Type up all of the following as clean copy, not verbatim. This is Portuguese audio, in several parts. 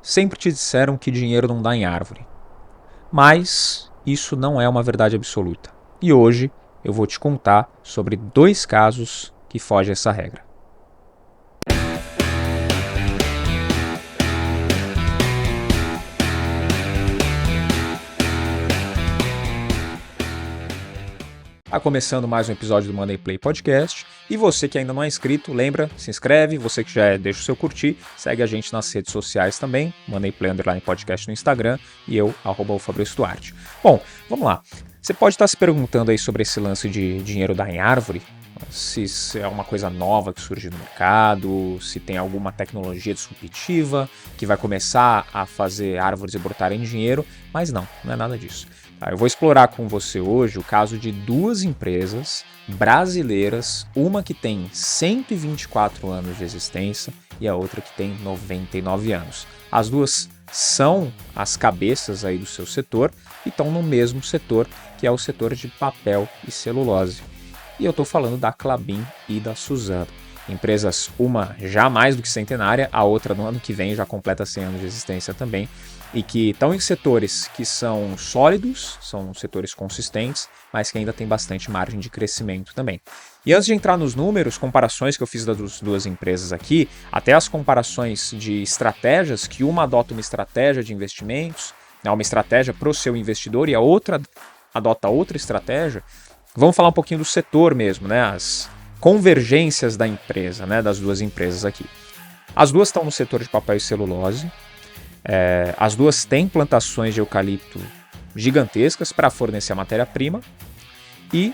Sempre te disseram que dinheiro não dá em árvore, mas isso não é uma verdade absoluta. E hoje eu vou te contar sobre 2 casos que fogem essa regra. Tá começando mais um episódio do Monday Play Podcast. E você que ainda não é inscrito, lembra, se inscreve. Você que já é, deixa o seu curtir. Segue a gente nas redes sociais também. Monday Play _podcast no Instagram. E eu, @o Fabrício Duarte. Bom, vamos lá. Você pode estar se perguntando aí sobre esse lance de dinheiro dar em árvore. Se isso é uma coisa nova que surge no mercado, se tem alguma tecnologia disruptiva que vai começar a fazer árvores brotarem dinheiro. Mas não é nada disso. Eu vou explorar com você hoje o caso de 2 empresas brasileiras, uma que tem 124 anos de existência e a outra que tem 99 anos. As duas são as cabeças aí do seu setor e estão no mesmo setor, que é o setor de papel e celulose. E eu estou falando da Klabin e da Suzano. Empresas, uma já mais do que centenária, a outra no ano que vem já completa 100 anos de existência também, e que estão em setores que são sólidos, são setores consistentes, mas que ainda tem bastante margem de crescimento também. E antes de entrar nos números, comparações que eu fiz das 2 empresas aqui, até as comparações de estratégias, que uma adota uma estratégia de investimentos, uma estratégia para o seu investidor, e a outra adota outra estratégia. Vamos falar um pouquinho do setor mesmo, né? As convergências da empresa, né? Das 2 empresas aqui. As duas estão no setor de papel e celulose. As duas têm plantações de eucalipto gigantescas para fornecer a matéria-prima e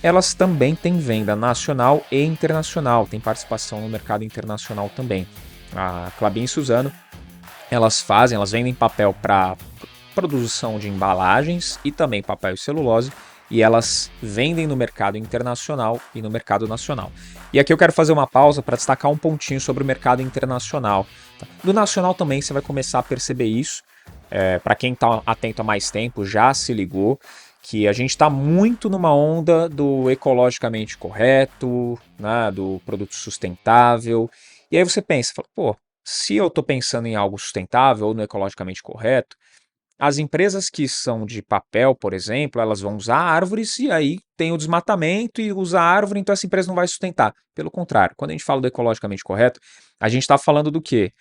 elas também têm venda nacional e internacional, tem participação no mercado internacional também. A Klabin e Suzano, elas vendem papel para produção de embalagens e também papel e celulose, e elas vendem no mercado internacional e no mercado nacional. E aqui eu quero fazer uma pausa para destacar um pontinho sobre o mercado internacional. Do nacional também você vai começar a perceber isso. Para quem está atento há mais tempo, já se ligou que a gente está muito numa onda do ecologicamente correto, né, do produto sustentável. E aí você pensa, pô, se eu estou pensando em algo sustentável ou no ecologicamente correto, as empresas que são de papel, por exemplo, elas vão usar árvores e aí tem o desmatamento e usa árvore, então essa empresa não vai sustentar. Pelo contrário, quando a gente fala do ecologicamente correto, a gente está falando do quê?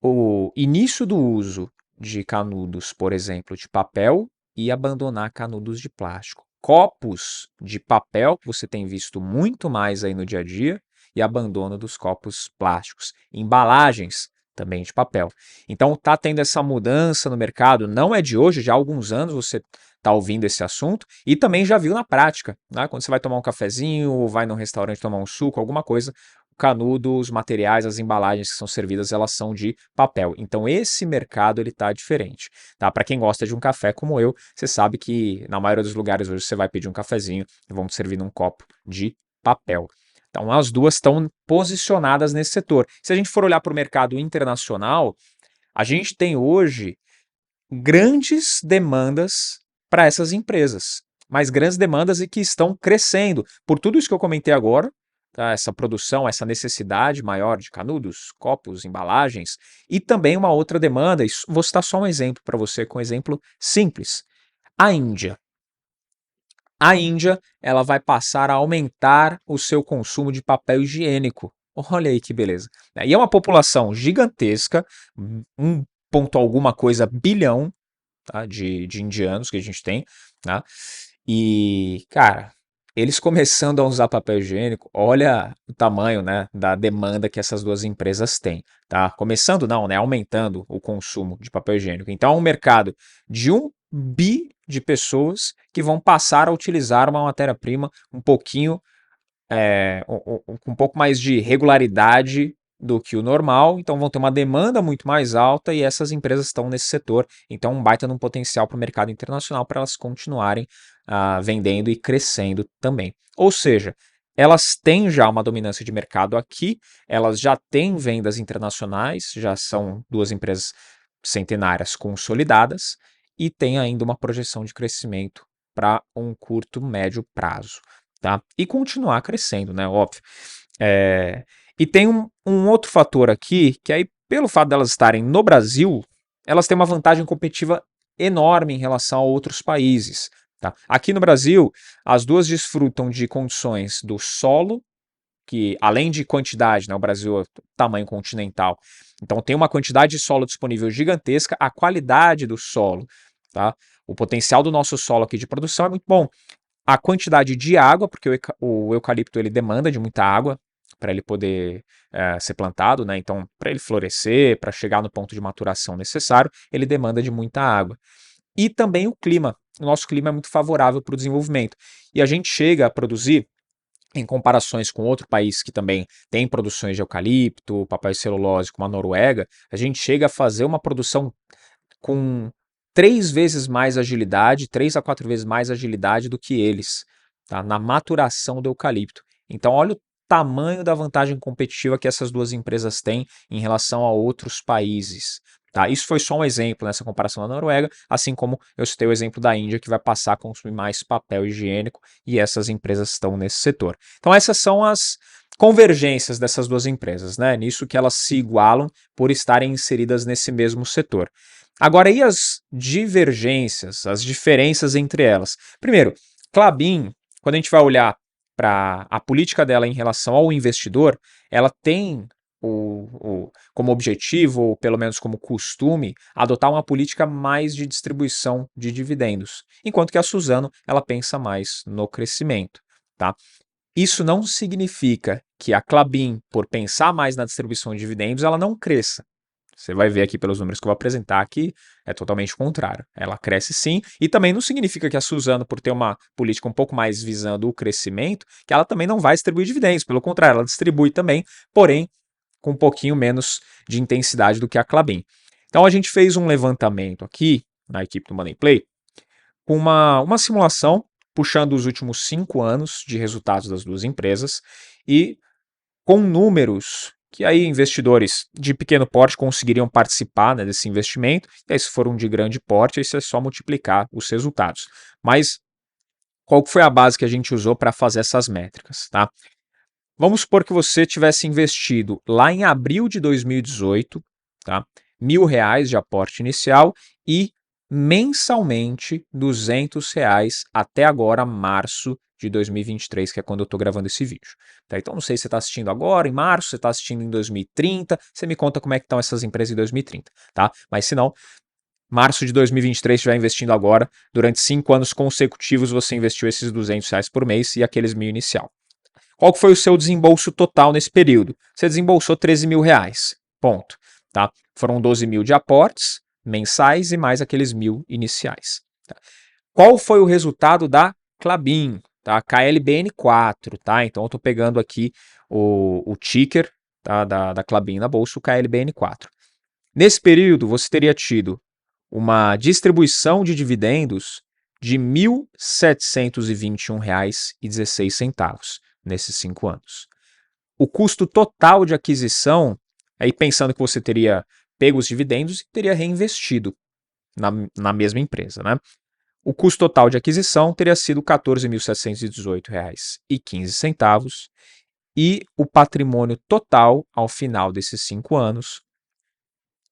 O início do uso de canudos, por exemplo, de papel e abandonar canudos de plástico. Copos de papel, que você tem visto muito mais aí no dia a dia, e abandono dos copos plásticos. Embalagens também de papel. Então está tendo essa mudança no mercado, não é de hoje, já há alguns anos você está ouvindo esse assunto e também já viu na prática, né? Quando você vai tomar um cafezinho ou vai num restaurante tomar um suco, alguma coisa, o canudo, os materiais, as embalagens que são servidas, elas são de papel. Então esse mercado ele está diferente, tá? Para quem gosta de um café como eu, você sabe que na maioria dos lugares hoje você vai pedir um cafezinho e vão te servir num copo de papel. Então, as duas estão posicionadas nesse setor. Se a gente for olhar para o mercado internacional, a gente tem hoje grandes demandas para essas empresas, mas grandes demandas e que estão crescendo. Por tudo isso que eu comentei agora, tá? Essa produção, essa necessidade maior de canudos, copos, embalagens, e também uma outra demanda, vou citar só um exemplo para você, com um exemplo simples. A Índia. A Índia, ela vai passar a aumentar o seu consumo de papel higiênico. Olha aí que beleza. E é uma população gigantesca, 1 ponto alguma coisa bilhão, tá, de indianos que a gente tem, tá? E, cara, eles começando a usar papel higiênico, olha o tamanho, né, da demanda que essas 2 empresas têm, tá? Começando não, né, aumentando o consumo de papel higiênico. Então é um mercado de 1 bi de pessoas que vão passar a utilizar uma matéria-prima um pouquinho, com um pouco mais de regularidade do que o normal, então vão ter uma demanda muito mais alta e essas empresas estão nesse setor, então um baita num potencial para o mercado internacional para elas continuarem vendendo e crescendo também. Ou seja, elas têm já uma dominância de mercado aqui, elas já têm vendas internacionais, já são 2 empresas centenárias consolidadas e tem ainda uma projeção de crescimento para um curto, médio prazo, tá? E continuar crescendo, né? Óbvio. E tem um outro fator aqui que aí pelo fato delas estarem no Brasil, elas têm uma vantagem competitiva enorme em relação a outros países. Tá? Aqui no Brasil, as duas desfrutam de condições do solo, que além de quantidade, né, o Brasil é tamanho continental, então tem uma quantidade de solo disponível gigantesca, a qualidade do solo, tá? O potencial do nosso solo aqui de produção é muito bom. A quantidade de água, porque o eucalipto ele demanda de muita água para ele poder ser plantado, né? Então, para ele florescer, para chegar no ponto de maturação necessário, ele demanda de muita água. E também o clima. O nosso clima é muito favorável para o desenvolvimento. E a gente chega a produzir, em comparações com outro país que também tem produções de eucalipto, papel celulose, como a Noruega, a gente chega a fazer uma produção com 3 vezes mais agilidade, 3 a 4 vezes mais agilidade do que eles, tá? Na maturação do eucalipto. Então, olha o tamanho da vantagem competitiva que essas duas empresas têm em relação a outros países. Tá? Isso foi só um exemplo nessa comparação da Noruega, assim como eu citei o exemplo da Índia, que vai passar a consumir mais papel higiênico, e essas empresas estão nesse setor. Então, essas são as convergências dessas duas empresas, né? Nisso que elas se igualam por estarem inseridas nesse mesmo setor. Agora, e as divergências, as diferenças entre elas? Primeiro, Klabin, quando a gente vai olhar para a política dela em relação ao investidor, ela tem como objetivo, ou pelo menos como costume, adotar uma política mais de distribuição de dividendos, enquanto que a Suzano ela pensa mais no crescimento. Tá? Isso não significa que a Klabin, por pensar mais na distribuição de dividendos, ela não cresça. Você vai ver aqui pelos números que eu vou apresentar aqui, é totalmente o contrário. Ela cresce sim, e também não significa que a Suzano, por ter uma política um pouco mais visando o crescimento, que ela também não vai distribuir dividendos. Pelo contrário, ela distribui também, porém com um pouquinho menos de intensidade do que a Klabin. Então a gente fez um levantamento aqui na equipe do Money Play com uma simulação puxando os últimos 5 anos de resultados das duas empresas e com números que aí investidores de pequeno porte conseguiriam participar, né, desse investimento, e aí se for um de grande porte, isso é só multiplicar os resultados. Mas qual foi a base que a gente usou para fazer essas métricas? Tá? Vamos supor que você tivesse investido lá em abril de 2018, tá? R$ 1.000 de aporte inicial e mensalmente R$ 200 até agora, março de 2023, que é quando eu estou gravando esse vídeo. Tá? Então, não sei se você está assistindo agora, em março, você está assistindo em 2030, você me conta como é que estão essas empresas em 2030, tá? Mas se não, março de 2023 estiver investindo agora, durante 5 anos consecutivos você investiu esses R$ 200 por mês e aqueles 1.000 inicial. Qual foi o seu desembolso total nesse período? Você desembolsou R$ 13.000, ponto. Tá? Foram 12.000 de aportes mensais e mais aqueles 1.000 iniciais. Tá? Qual foi o resultado da Klabin? Tá? KLBN4, tá? Então eu estou pegando aqui o ticker, tá, da Klabin na bolsa, o KLBN4. Nesse período, você teria tido uma distribuição de dividendos de R$ 1.721,16 nesses 5 anos. O custo total de aquisição, aí pensando que você teria pego os dividendos e teria reinvestido na mesma empresa, né? O custo total de aquisição teria sido R$ 14.718,15 e o patrimônio total ao final desses 5 anos,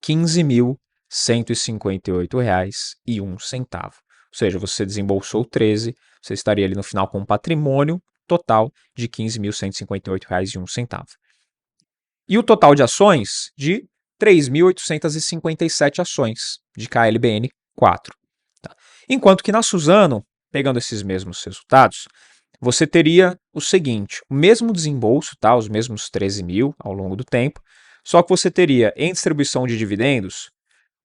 R$ 15.158,01. Ou seja, você desembolsou 13, você estaria ali no final com um patrimônio total de R$ 15.158,01. E o total de ações de 3.857 ações de KLBN 4. Tá? Enquanto que na Suzano, pegando esses mesmos resultados, você teria o seguinte, o mesmo desembolso, tá? Os mesmos 13.000 ao longo do tempo, só que você teria em distribuição de dividendos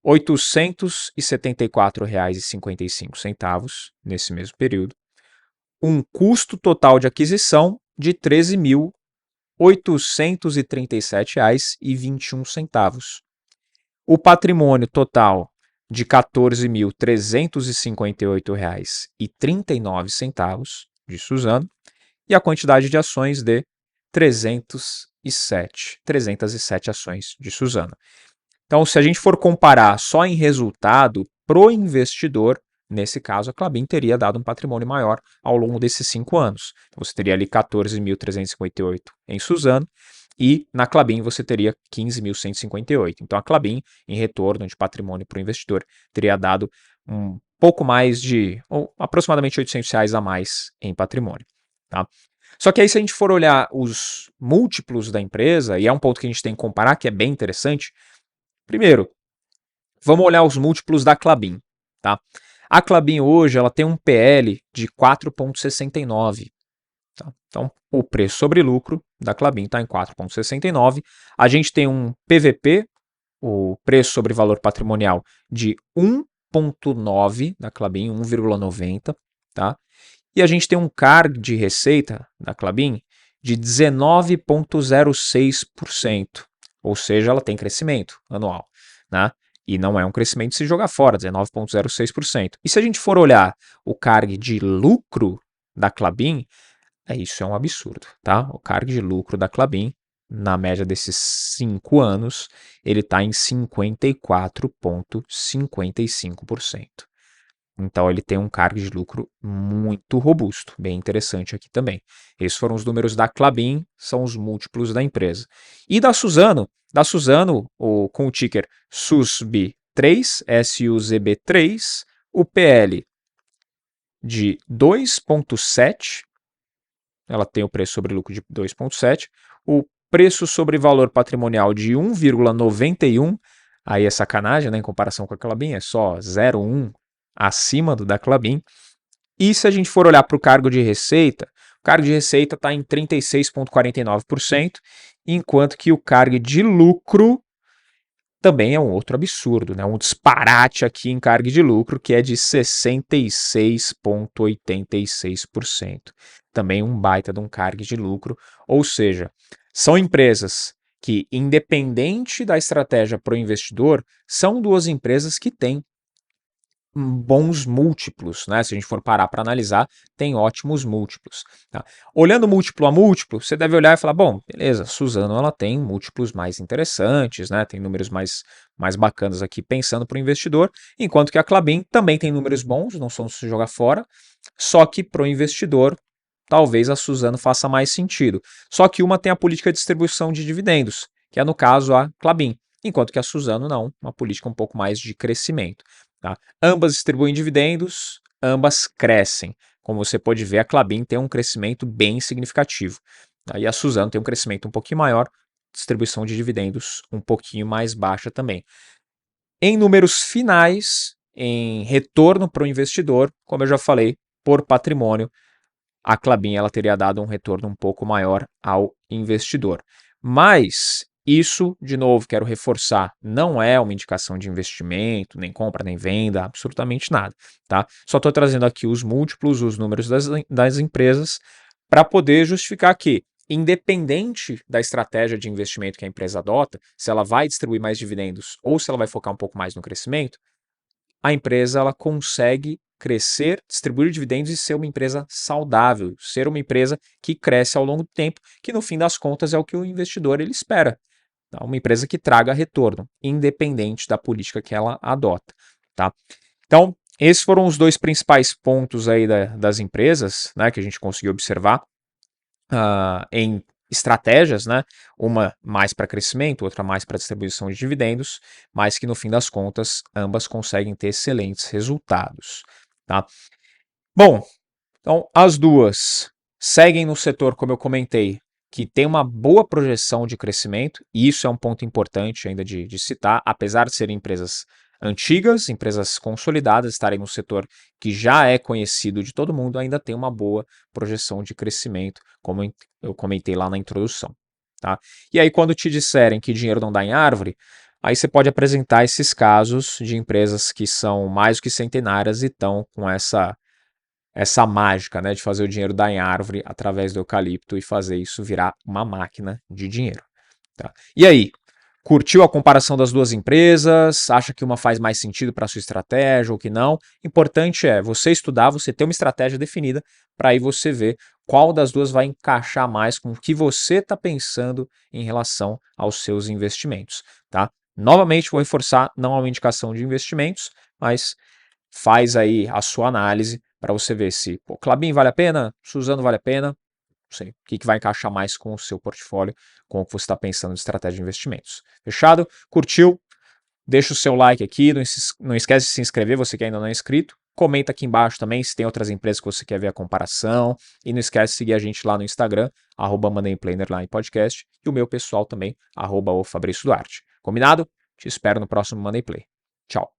R$ 874,55 nesse mesmo período, um custo total de aquisição de R$ 13.837,21. O patrimônio total de R$ 14.358,39 de Suzano e a quantidade de ações de 307 ações de Suzano. Então, se a gente for comparar só em resultado pro investidor, nesse caso, a Klabin teria dado um patrimônio maior ao longo desses 5 anos. Então, você teria ali 14.358 em Suzano e na Klabin você teria 15.158. Então a Klabin, em retorno de patrimônio para o investidor, teria dado um pouco mais de, ou aproximadamente R$ 800 a mais em patrimônio. Tá? Só que aí se a gente for olhar os múltiplos da empresa, e é um ponto que a gente tem que comparar, que é bem interessante, primeiro, vamos olhar os múltiplos da Klabin. Tá? A Klabin hoje ela tem um PL de 4,69. Tá? Então, o preço sobre lucro da Klabin está em 4,69. A gente tem um PVP, o preço sobre valor patrimonial, de 1,9 da Klabin, 1,90. Tá? E a gente tem um CARG de receita da Klabin de 19,06%. Ou seja, ela tem crescimento anual. Né? E não é um crescimento de se jogar fora, 19,06%. E se a gente for olhar o CARG de lucro da Klabin, isso é um absurdo, tá? O CARG de lucro da Klabin, na média desses 5 anos, ele está em 54,55%. Então ele tem um CARG de lucro muito robusto, bem interessante aqui também. Esses foram os números da Klabin, são os múltiplos da empresa. E da Suzano, com o ticker SUSB3, SUZB3, o PL de 2,7, ela tem o preço sobre lucro de 2,7, o preço sobre valor patrimonial de 1,91, aí é sacanagem, né, em comparação com a Klabin, é só 0,1 acima do da Klabin. E se a gente for olhar para o cargo de receita, o cargo de receita está em 36,49%, enquanto que o cargo de lucro também é um outro absurdo, né? Um disparate aqui em cargo de lucro, que é de 66,86%. Também um baita de um cargo de lucro, ou seja, são empresas que, independente da estratégia para o investidor, são duas empresas que têm bons múltiplos, né? Se a gente for parar para analisar, tem ótimos múltiplos. Tá? Olhando múltiplo a múltiplo, você deve olhar e falar, bom, beleza, Suzano ela tem múltiplos mais interessantes, né? Tem números mais bacanas aqui pensando para o investidor, enquanto que a Klabin também tem números bons, não são se jogar fora, só que para o investidor talvez a Suzano faça mais sentido. Só que uma tem a política de distribuição de dividendos, que é no caso a Klabin, enquanto que a Suzano não, uma política um pouco mais de crescimento. Tá? Ambas distribuem dividendos, ambas crescem. Como você pode ver, a Klabin tem um crescimento bem significativo. Tá? E a Suzano tem um crescimento um pouquinho maior, distribuição de dividendos um pouquinho mais baixa também. Em números finais, em retorno para o investidor, como eu já falei, por patrimônio, a Klabin ela teria dado um retorno um pouco maior ao investidor. Mas isso, de novo, quero reforçar, não é uma indicação de investimento, nem compra, nem venda, absolutamente nada. Tá? Só estou trazendo aqui os múltiplos, os números das empresas, para poder justificar que, independente da estratégia de investimento que a empresa adota, se ela vai distribuir mais dividendos ou se ela vai focar um pouco mais no crescimento, a empresa ela consegue crescer, distribuir dividendos e ser uma empresa saudável, ser uma empresa que cresce ao longo do tempo, que no fim das contas é o que o investidor ele espera. Tá? Uma empresa que traga retorno, independente da política que ela adota. Tá? Então, esses foram os dois principais pontos aí das empresas, né, que a gente conseguiu observar em estratégias, né? Uma mais para crescimento, outra mais para distribuição de dividendos, mas que no fim das contas ambas conseguem ter excelentes resultados. Tá? Bom, então as duas seguem no setor, como eu comentei, que tem uma boa projeção de crescimento, e isso é um ponto importante ainda de citar, apesar de serem empresas antigas, empresas consolidadas, estarem no setor que já é conhecido de todo mundo, ainda tem uma boa projeção de crescimento, como eu comentei lá na introdução. Tá? E aí, quando te disserem que dinheiro não dá em árvore, aí você pode apresentar esses casos de empresas que são mais do que centenárias e estão com essa mágica, né, de fazer o dinheiro dar em árvore através do eucalipto e fazer isso virar uma máquina de dinheiro. Tá? E aí, curtiu a comparação das duas empresas? Acha que uma faz mais sentido para a sua estratégia ou que não? Importante é você estudar, você ter uma estratégia definida para aí você ver qual das duas vai encaixar mais com o que você está pensando em relação aos seus investimentos. Tá? Novamente, vou reforçar, não é uma indicação de investimentos, mas faz aí a sua análise para você ver se Klabin vale a pena, Suzano vale a pena, Não sei, o que vai encaixar mais com o seu portfólio, com o que você está pensando de estratégia de investimentos. Fechado? Curtiu? Deixa o seu like aqui, não esquece de se inscrever, você que ainda não é inscrito. Comenta aqui embaixo também se tem outras empresas que você quer ver a comparação. E não esquece de seguir a gente lá no Instagram, @MondayPlay_podcast. E o meu pessoal também, @o Fabrício Duarte. Combinado? Te espero no próximo Monday Play. Tchau.